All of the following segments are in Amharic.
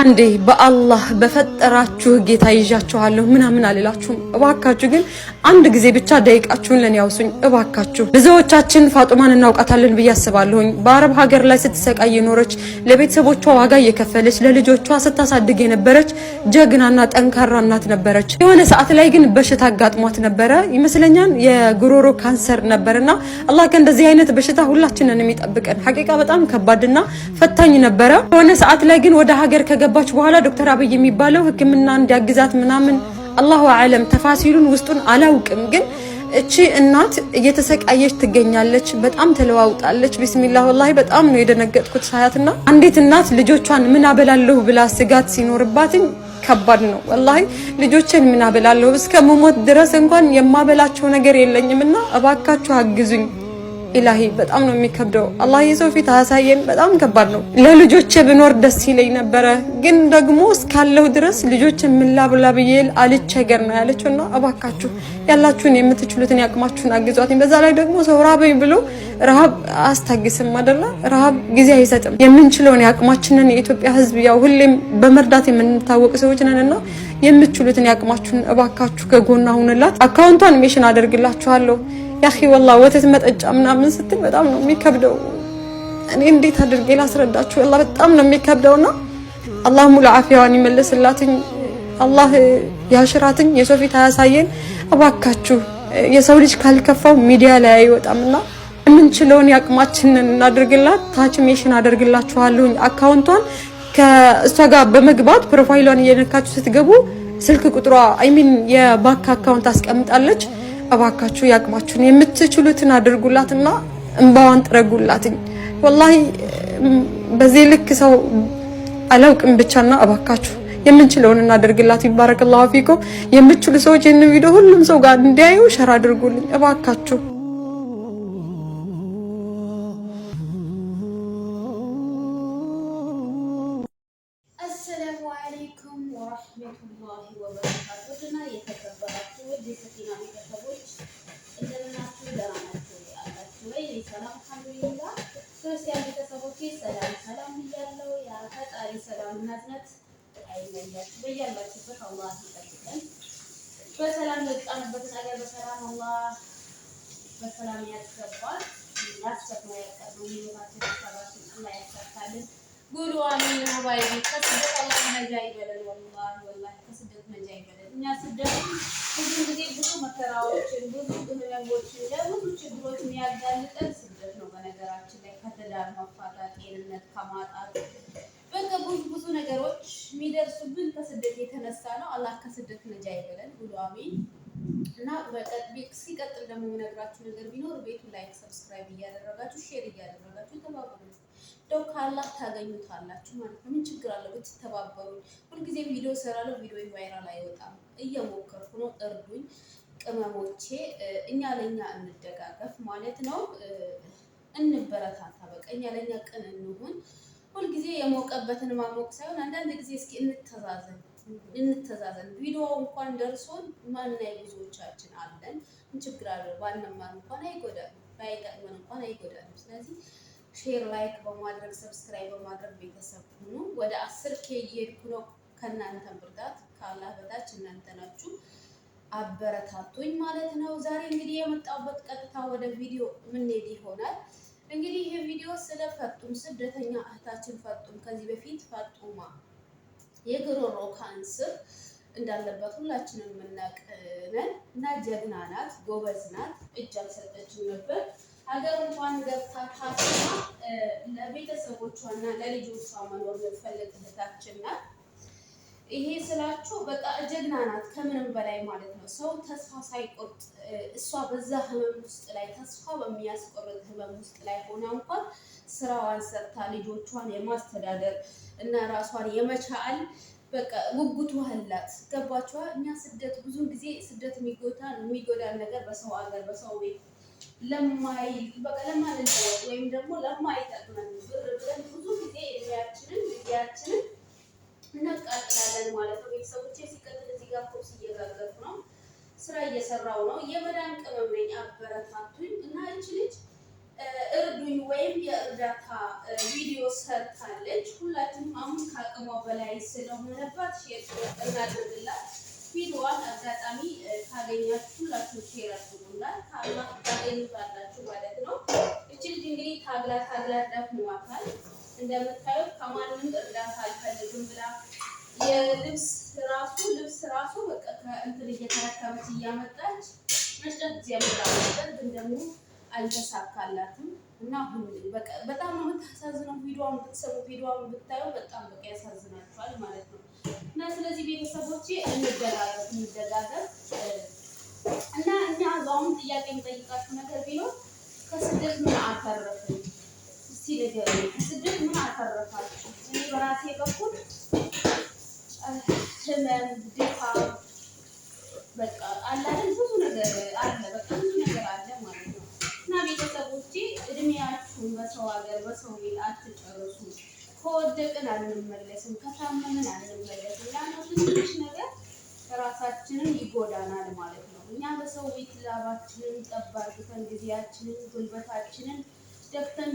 አንዳንዴ በአላህ በፈጠራችሁ ጌታ ይዣችኋለሁ ምናምን አልላችሁም። እባካችሁ ግን አንድ ጊዜ ብቻ ደቂቃችሁን ለኔ ያውሱኝ እባካችሁ። ብዙዎቻችን ፋጡማን እናውቃታለን ብዬ አስባለሁኝ። በአረብ ሀገር ላይ ስትሰቃይ የኖረች ለቤተሰቦቿ ዋጋ እየከፈለች ለልጆቿ ስታሳድግ የነበረች ጀግናና ጠንካራ እናት ነበረች። የሆነ ሰዓት ላይ ግን በሽታ አጋጥሟት ነበረ ይመስለኛል። የጉሮሮ ካንሰር ነበርና አላህ ከእንደዚህ አይነት በሽታ ሁላችንን የሚጠብቀን ሐቂቃ በጣም ከባድና ፈታኝ ነበረ። የሆነ ሰዓት ላይ ግን ወደ ሀገር ከገባች በኋላ ዶክተር አብይ የሚባለው ህክምና እንዲያግዛት ምናምን አላሁ አለም ተፋሲሉን ውስጡን አላውቅም፣ ግን እቺ እናት እየተሰቃየች ትገኛለች። በጣም ተለዋውጣለች። ቢስሚላህ ወላሂ በጣም ነው የደነገጥኩት ሳያትና። አንዲት እናት ልጆቿን ምን አበላለሁ ብላ ስጋት ሲኖርባትኝ ከባድ ነው ወላሂ። ልጆችን ምን አበላለሁ እስከ መሞት ድረስ እንኳን የማበላቸው ነገር የለኝምና እባካችሁ አግዙኝ። ኢላሂ በጣም ነው የሚከብደው። አላህ የሰው ፊት አያሳየን። በጣም ከባድ ነው። ለልጆቼ ብኖር ደስ ይለኝ ነበረ፣ ግን ደግሞ እስካለሁ ድረስ ልጆቼ ምን ላብላ ብዬ አልቸገር ነው ያለችውና እባካችሁ ያላችሁን የምትችሉትን ያቅማችሁን አግዟት። በዛ ላይ ደግሞ ሰው ራበኝ ብሎ ረሃብ አስታግስም አይደለ? ረሃብ ጊዜ አይሰጥም። የምንችለውን ያቅማችንን የኢትዮጵያ ህዝብ ያው ሁሌም በመርዳት የምንታወቅ ሰዎች ነንና የምትችሉትን ያቅማችሁን እባካችሁ ከጎና ሁኑላት። አካውንቷን ሜሽን አደርግላችኋለሁ። ያኺ ወላሂ ወተት መጠጫ ምናምን ስትል በጣም ነው የሚከብደው። እኔ እንዴት አድርጌ ላስረዳችሁ? ወላሂ በጣም ነው የሚከብደውና አላህ ሙሉ አፊያዋን ይመልስላትኝ። አላህ ያሽራትኝ። የሰው ፊት አያሳየን እባካችሁ። የሰው ልጅ ካልከፋው ሚዲያ ላይ አይወጣምና የምንችለውን ያቅማችንን እናድርግላት። ታች ሜሽን አደርግላችኋለሁ አካውንቷን። ከእሷ ጋር በመግባት ፕሮፋይሏን እየነካችሁ ስትገቡ ስልክ ቁጥሯ የባንክ አካውንት አስቀምጣለች። እባካችሁ ያቅማችሁን የምትችሉትን አድርጉላትና እንባዋን ጥረጉላትኝ። ወላሂ በዚህ ልክ ሰው አላውቅም ብቻና እባካችሁ የምንችለውን እናደርግላት። ይባረከላሁ ፊኩም። የምትችሉ ሰዎች ይህን ቪዲዮ ሁሉም ሰው ጋር እንዲያዩ ሸር አድርጉልኝ እባካችሁ። አሰላሙ አለይኩም ወራህመቱላሂ ወበረካቱሁ። የተከበራችሁ የሰፊና ቤተሰቦች እንደምናችሁ ደህና ናችሁ? አላችሁ ወይ? ሰላም አልሐምዱሊላህ። ክርስቲያን ቤተሰቦቼ ሰላም ሰላም እያለሁ ያ ፈጣሪ ሰላም እና እዝነት አይለያችሁ። በያላችሁበት አላህ ይጠብቀን። በሰላም የወጣንበት ነገር በሰላም አላህ በሰላም ያስገባል። ያስገባው ያቀርበው ይወታችን ሰባችን አላህ ያሳካልን። ጉዱ አሚን ሀባይ ከስደት አላህ ነጃ ይበለን። ወላሂ ከስደት ነጃ ይበለን። እኛ ስደት ብዙ ጊዜ ብዙ መከራዎችን ብዙ ህመሞችን ለብዙ ችግሮችን ያጋልጠን ስደት ነው። በነገራችን ላይ ከትዳር መፋታት፣ ጤንነት ከማጣት በቃ ብዙ ነገሮች የሚደርሱብን ከስደት የተነሳ ነው። አላህ ከስደት ነጃ ይበለን። ጉዱ አሚን እና ሲቀጥል ደግሞ የምነግራችሁ ነገር ቢኖር ቤቱ ላይክ ሰብስክራይብ እያደረጋችሁ ሼር እያደረጋችሁ ተባበሩ። ደው ካላህ ታገኙታላችሁ ማለት ነው። ምን ችግር አለው ብትተባበሩ? ሁልጊዜ ቪዲዮ ሰራለሁ፣ ቪዲዮ ቫይራል አይወጣም። እየሞከርኩ ነው። እርዱኝ ቅመሞቼ። እኛ ለኛ እንደጋገፍ ማለት ነው። እንበረታታ። በቃ እኛ ለኛ ቅን እንሁን። ሁልጊዜ የሞቀበትን ማሞቅ ሳይሆን አንዳንድ ጊዜ እስኪ እንተዛዘን። ቪዲዮ እንኳን ደርሶን ማናይ ብዙዎቻችን አለን። ምን ችግር አለው? ባንማር እንኳን አይጎዳም፣ ባይጠቅመን እንኳን አይጎዳም። ስለዚህ ሼር ላይክ በማድረግ ሰብስክራይብ በማድረግ ቤተሰብ ሁኑ። ወደ 10K እየሄድኩ ነው። ከእናንተ ብርታት ከአላህ በታች እናንተ ናችሁ። አበረታቱኝ ማለት ነው። ዛሬ እንግዲህ የመጣሁበት ቀጥታ ወደ ቪዲዮ ምንሄድ ይሆናል። እንግዲህ ይሄ ቪዲዮ ስለ ፈጡም ስደተኛ እህታችን ፈጡም ከዚህ በፊት ፈጡማ የጉሮሮ ካንሰር እንዳለባት ሁላችንም የምናውቅ ነን እና ጀግና ናት፣ ጎበዝ ናት። እጅ አልሰጠችም ነበር። ሀገር እንኳን ገብታ ታስማ ለቤተሰቦቿና ለልጆቿ መኖር የምትፈልግ እህታችን ናት። ይሄ ስላችሁ በቃ ጀግና ናት ከምንም በላይ ማለት ነው። ሰው ተስፋ ሳይቆርጥ እሷ በዛ ህመም ውስጥ ላይ ተስፋ በሚያስቆርጥ ህመም ውስጥ ላይ ሆና እንኳን ስራዋን ሰርታ ልጆቿን የማስተዳደር እና ራሷን የመቻል በቃ ጉጉቱ አላት። ገባችኋ? እኛ ስደት ብዙ ጊዜ ስደት የሚጎዳን ነገር በሰው ሀገር በሰው ቤት ለማንለወጥ ወይም ደግሞ ለማይጠቅመን ብር ብለን ብዙ ጊዜ ጊዜያችንን እናቃጥላለን ማለት ነው። ቤተሰቦቼ ሲቀጥል እዚህ ጋር ኮርስ እየጋገርኩ ነው፣ ስራ እየሰራው ነው። የመዳን ቅመም ነኝ። አበረታቱኝ እና እቺ ልጅ እርዱኝ ወይም የእርዳታ ቪዲዮ ሰርታለች። ሁላችንም አሁን ከአቅሟ በላይ ስለሆነባት ሼር እናድርግላት። ቪዲዮዋን አጋጣሚ ካገኛችሁ ሁላችሁ ሼር አድርጉላት። ከአላህ ታገኙታላችሁ ማለት ነው። እቺ ልጅ እንግዲህ ታግላ ደክሟታል። እንደምታዩት ከማንም እርዳታ አልፈልግም ብላ የልብስ ራሱ በቃ እንትን እየተረከበች እያመጣች መስጠት ጀምራ ነበር፣ ግን ደግሞ አልተሳካላትም እና አሁን በቃ በጣም ነው የምታሳዝነው። ቪዲዮውን ብትሰሙ ቪዲዮውን ብታዩ በጣም በቃ ያሳዝናችኋል ማለት ነው። እና ስለዚህ ቤተሰቦቼ እንደጋገፍ እና እኛ አሁን ጥያቄ የምጠይቃችሁ ነገር ቢኖር ከስደት ምን አተረፍን? እስቲ ንገሩኝ። ከስደት ምን አተረፋችሁ? እኔ በራሴ በኩል ህመም፣ ድካም በቃ አለ አይደል ብዙ ነገር አለ፣ በቃ ብዙ ነገር አለ ማለት ነው። እና ቤተሰቦቼ እድሜያችሁን በሰው ሀገር በሰው ቤት አትጨርሱ። ከወደቅን አንመለስም፣ ከታመምን አንመለስም። ያለው ትንሽ ነገር ራሳችንን ይጎዳናል ማለት ነው። እኛ በሰው ቤት ላባችንን ጠብ አድርገን ጊዜያችንን ጉልበታችንን ደፍተን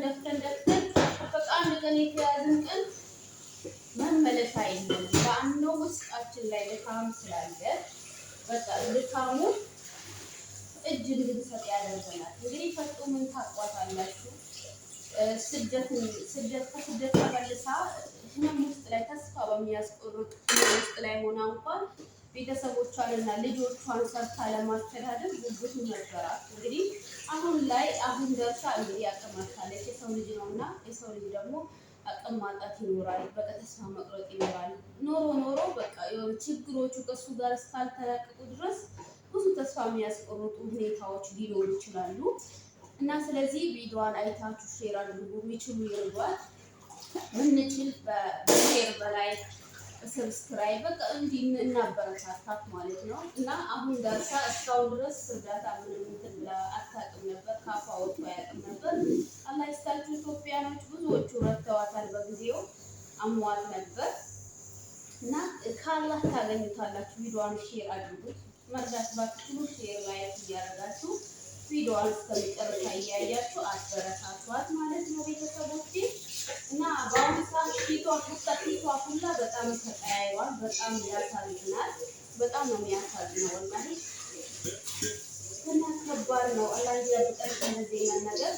በቃ አንድ ቀን የተያዝን ቀን መመለስ አይደለም። በአንደው ውስጣችን ላይ ድካም ስላለ በቃ ድካሙ እጅ እንድንሰጥ ያደርገናል። እንግዲህ ፈጡምን ታቋታላችሁ። ከስደት ተመልሳ ህመም ውስጥ ላይ ተስፋ በሚያስቆርጥ ውስጥ ላይ ሆና እንኳን ቤተሰቦቿንና ልጆቿን ሰርታ ለማስተዳደር ጉጉቱ ነበራት። እንግዲህ አሁን ደርሳ እንግዲህ አቅማታለች። የሰው ልጅ ነውና የሰው ልጅ ደግሞ አቅም ማጣት ይኖራል፣ በቃ ተስፋ መቁረጥ ይኖራል። ኖሮ በቃ የሆነ ችግሮቹ ከሱ ጋር እስካልተላቀቁ ድረስ ብዙ ተስፋ የሚያስቆርጡ ሁኔታዎች ሊኖሩ ይችላሉ። እና ስለዚህ ቪዲዮዋን አይታችሁ ሼር አድርጉ። የሚችሉ ይርዷት፣ ምንችል በሼር በላይ ሰብስክራይብ በቃ እንዲህ እናበረታታት ማለት ነው። እና አሁን ደርሳ እስካሁን ድረስ እርዳታ ምንም እንትን ብላ አታውቅም ነበር፣ ካፋ ወጥቶ አያውቅም ነበር። አላህ ይስጣችሁ ኢትዮጵያኖች፣ ብዙዎቹ ረድተዋታል። በጊዜው አሟት ነበር እና ከአላህ ታገኙታላችሁ። ቪዲዮዋን ሼር አድርጉት። መርዳት ባትችሉ ሼር ላይክ እያደረጋችሁ ቪዲዮዋን እስከሚጨርሳ እያያችሁ አበረታቷት ማለት ነው ቤተሰቦቼ። እና በአሁኑ ሰዓት ፊቷ ሁላ በጣም ተቀያይሯል። በጣም ያሳዝናል። በጣም ነው የሚያሳዝነው ወላሂ። እና ከባድ ነው። አላህ ይጠብቀን ከዚህ ነገር።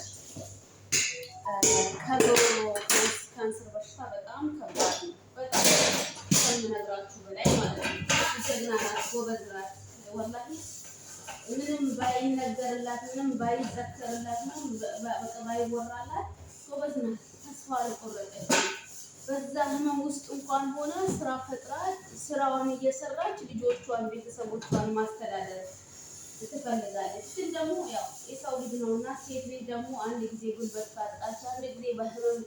ከዶሮ ካንሰር በሽታ በጣም ከባድ ነው። በጣም ከምነግራችሁ በላይ ማለት ነው። ጀግና ናት፣ ጎበዝ ናት ወላሂ። ምንም ባይነገርላት፣ ምንም ባይዘከርላት፣ ምንም በቃ ባይወራላት ጎበዝ ናት። ተስፋ አልቆረጠችም። በዛ ህመም ውስጥ እንኳን ሆነ ስራ ፈጥራ ስራዋን እየሰራች ልጆቿን ቤተሰቦቿን ማስተዳደር ትፈልጋለች። ግን ደግሞ ያው የሰው ልጅ ነውና ሴት ልጅ ደግሞ አንድ ጊዜ ጉልበት ካጣች፣ አንድ ጊዜ በህመም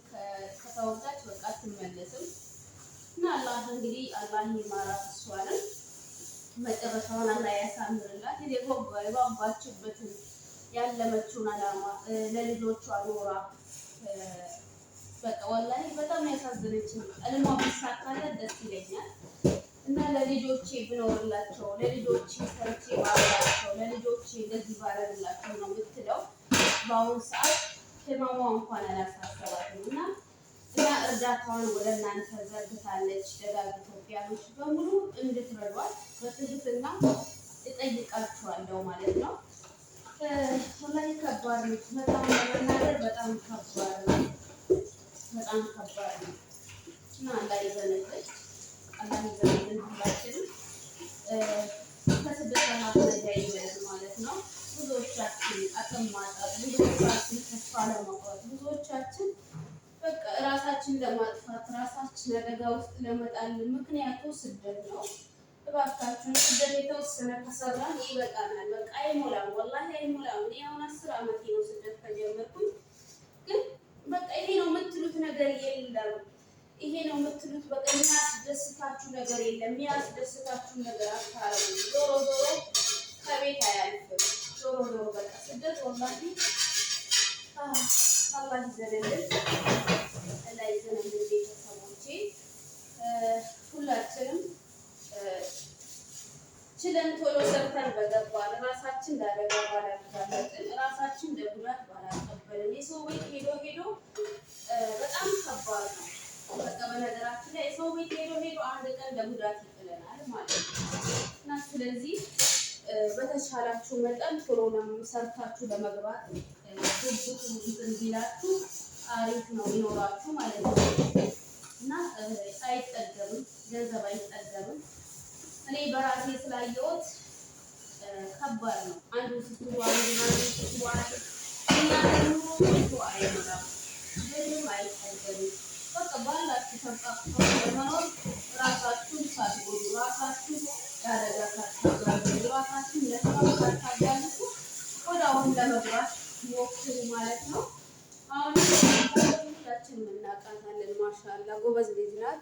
ከተወጋች በቃ አትመለስም። እና አላህ እንግዲህ አላህ ይማራት፣ እሷንም መጨረሻውን አላህ ያሳምርላት። የጓጓችበትን ያለመችውን አላማ ለልጆቿ ኖራ በቃ ወላሂ በጣም ያሳዝነችኝ። እልሟ ቢሳካላት ደስ ይለኛል። እና ለልጆቼ ብኖርላቸው፣ ለልጆቼ ሰርቼ ባረላቸው፣ ለልጆቼ እንደዚህ ባረላቸው ነው የምትለው። በአሁኑ ሰዓት ህመሟ እንኳን አላሳሰባትም። እና እርዳታዋን ወደ እናንተ ዘርግታለች። ደጋግ ኢትዮጵያኖች በሙሉ እንድትረዷት በትህትና እጠይቃችኋለሁ ማለት ነው። ወላሂ ከባድ ነው። በጣም ለመናገር በጣም ከባድ ነው። በጣም ከባድ ነው። እና አላህ ይዘንልን፣ አላህ ይዘንልን ሁላችንም። ከስደት ማስረጃ ይበለን ማለት ነው። ብዙዎቻችን አቅም ማጣት፣ ብዙዎቻችን ተስፋ ለመቁረጥ፣ ብዙዎቻችን በቃ ራሳችን ለማጥፋት፣ ራሳችን አደጋ ውስጥ ለመጣል ምክንያቱ ስደት ነው። እባካችሁን ስደት የተወሰነ ከሰራን ይበቃናል። በቃ አይሞላም፣ ወላሂ አይሞላም። እኔ አሁን 10 ዓመቴ ነው ስደት ከጀመርኩኝ። ግን በቃ ይሄ ነው የምትሉት ነገር የለም። ይሄ ነው የምትሉት በቃ የሚያስደስታችሁ ነገር የለም። የሚያስደስታችሁ ነገር አታረጉ። ዞሮ ከቤት አያልፍም። ዞሮ በቃ ስደት ወላሂ አላህ ይዘንልን፣ አላህ ይዘንልን ቤተሰቦቼ። ሁላችንም ችለን ቶሎ ሰርተን በገባን ራሳችን ለአደጋ ባላጋለጥን ራሳችን ለጉዳት ባላቀበልን ይቀበላል። የሰው ቤት ሄዶ በጣም ከባድ ነው። በቃ በነገራችን ላይ የሰው ቤት ሄዶ አንድ ቀን ለጉዳት ይጥለናል ማለት ነው እና ስለዚህ በተቻላችሁ መጠን ቶሎ ሰርታችሁ ለመግባት ጉጉቱ እንዲላችሁ አሪፍ ነው ይኖራችሁ ማለት ነው እና አይጠገብም፣ ገንዘብ አይጠገብም። እኔ በራሴ ስላየሁት ከባድ ነው። አንዱ ስትሉ እና ደግሞ አይሞላም፣ ምንም አይጠገብም። በቃ ባላችሁ ተንቀሳቅሶ ለመኖር ራሳችሁን ሳትጎዱ ራሳችሁ ያደጋ ሳታጋልጡ ራሳችሁን ለስራ ሳታጋልጡ ወደ አሁን ለመግባት ሞክሩ ማለት ነው። አሁን ሁላችንም እናውቃታለን። ማሻአላ ጎበዝ ልጅ ናት።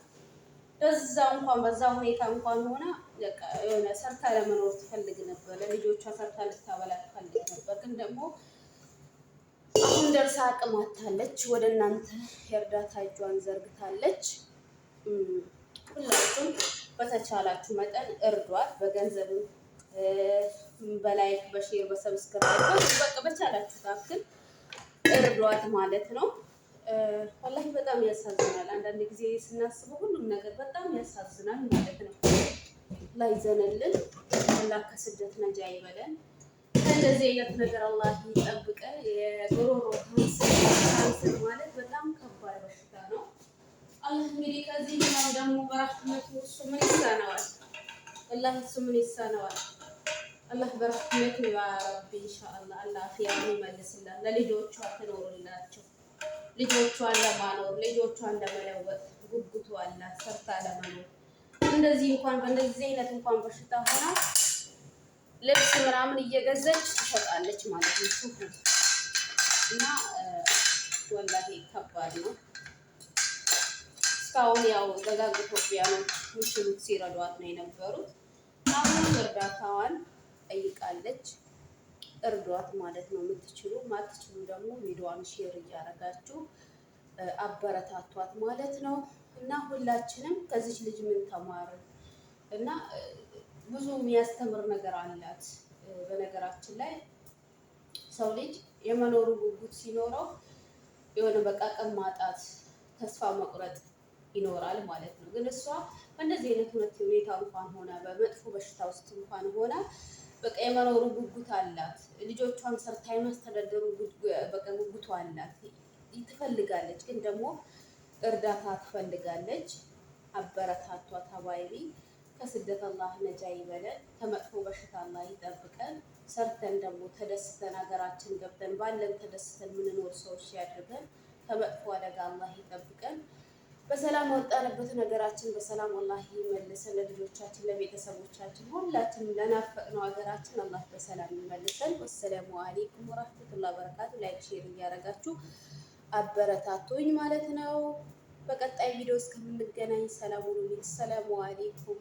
በዛ ሁኔታ እንኳን ሆና በቃ የሆነ ሰርታ ለመኖር ትፈልግ ነበር። ለልጆቿ ሰርታ ልታበላ ትፈልግ ነበር። ግን ደግሞ አሁን ደርሳ አቅም አታለች። ወደ እናንተ የእርዳታ እጇን ዘርግታለች። ሁላችሁም በተቻላችሁ መጠን እርዷት። በገንዘብም በላይክ በሼር በሰብስክራይብ በቃ በቻላችሁ ታክል እርዷት ማለት ነው። ወላሂ በጣም ያሳዝናል። አንዳንድ ጊዜ ስናስበው ሁሉም ነገር በጣም ያሳዝናል ማለት ነው። ላይዘንልን አላህ ከስደት ነጃ ይበለን። ከእንደዚህ አይነት ነገር አላህ ይጠብቀን። የጉሮሮ ካንሰር ማለት በጣም ከባድ በሽታ ነው። አላህ እንግዲህ ከዚህ ደግሞ በረህመቱ እሱ ምን ይሳነዋል? ወላሂ እሱ ምን ይሳነዋል? አላህ በረህመቱ ያ ረቢ ኢንሻአላህ አላህ አፍያውን ይመልስላት። ለልጆቿ ትኖርላቸው። ልጆቿን ለማኖር ልጆቿን ለመለወጥ ጉጉቱ አላት፣ ሰርታ ለመኖር። እንደዚህ እንኳን በእንደዚህ አይነት እንኳን በሽታ ሆና ልብስ ምናምን እየገዛች ትሸጣለች ማለት ነው። እና ወላሂ ከባድ ነው። እስካሁን ያው ደጋግ ኢትዮጵያኖች የሚችሉት ሲረዷት ነው የነበሩት። አሁን እርዳታዋን ጠይቃለች። እርዷት ማለት ነው። የምትችሉ ማትችሉ ደግሞ ቪዲዮዋን ሼር እያደረጋችሁ አበረታቷት ማለት ነው። እና ሁላችንም ከዚች ልጅ ምን ተማርን እና ብዙ የሚያስተምር ነገር አላት። በነገራችን ላይ ሰው ልጅ የመኖሩ ጉጉት ሲኖረው የሆነ በቃ ቀን ማጣት፣ ተስፋ መቁረጥ ይኖራል ማለት ነው። ግን እሷ በእንደዚህ አይነት ሁኔታ እንኳን ሆነ በመጥፎ በሽታ ውስጥ እንኳን ሆነ በቃ የመኖሩ ጉጉት አላት። ልጆቿን ሰርታ የማስተዳደሩ በቃ ጉጉቷ አላት። ትፈልጋለች፣ ግን ደግሞ እርዳታ ትፈልጋለች። አበረታቷት ሀባይቢ። ከስደት አላህ ነጃ ይበለን። ከመጥፎ በሽታ አላህ ይጠብቀን። ሰርተን ደግሞ ተደስተን ሀገራችን ገብተን ባለን ተደስተን ምንኖር ሰዎች ያድርገን። ከመጥፎ አደጋ አላህ ይጠብቀን። በሰላም ወጣንበት ነገራችን በሰላም አላህ ይመልሰን። ለልጆቻችን ለቤተሰቦቻችን ሁላችንም ለናፈቅነው ሀገራችን አላህ በሰላም ይመልሰን። ወሰላሙ አለይኩም ወራህመቱላሂ ወበረካቱ። ላይክ ሼር እያደረጋችሁ አበረታቱኝ ማለት ነው። በቀጣይ ቪዲዮ እስከምንገናኝ ሰላም ሁኑ። ሰላሙ አለይኩም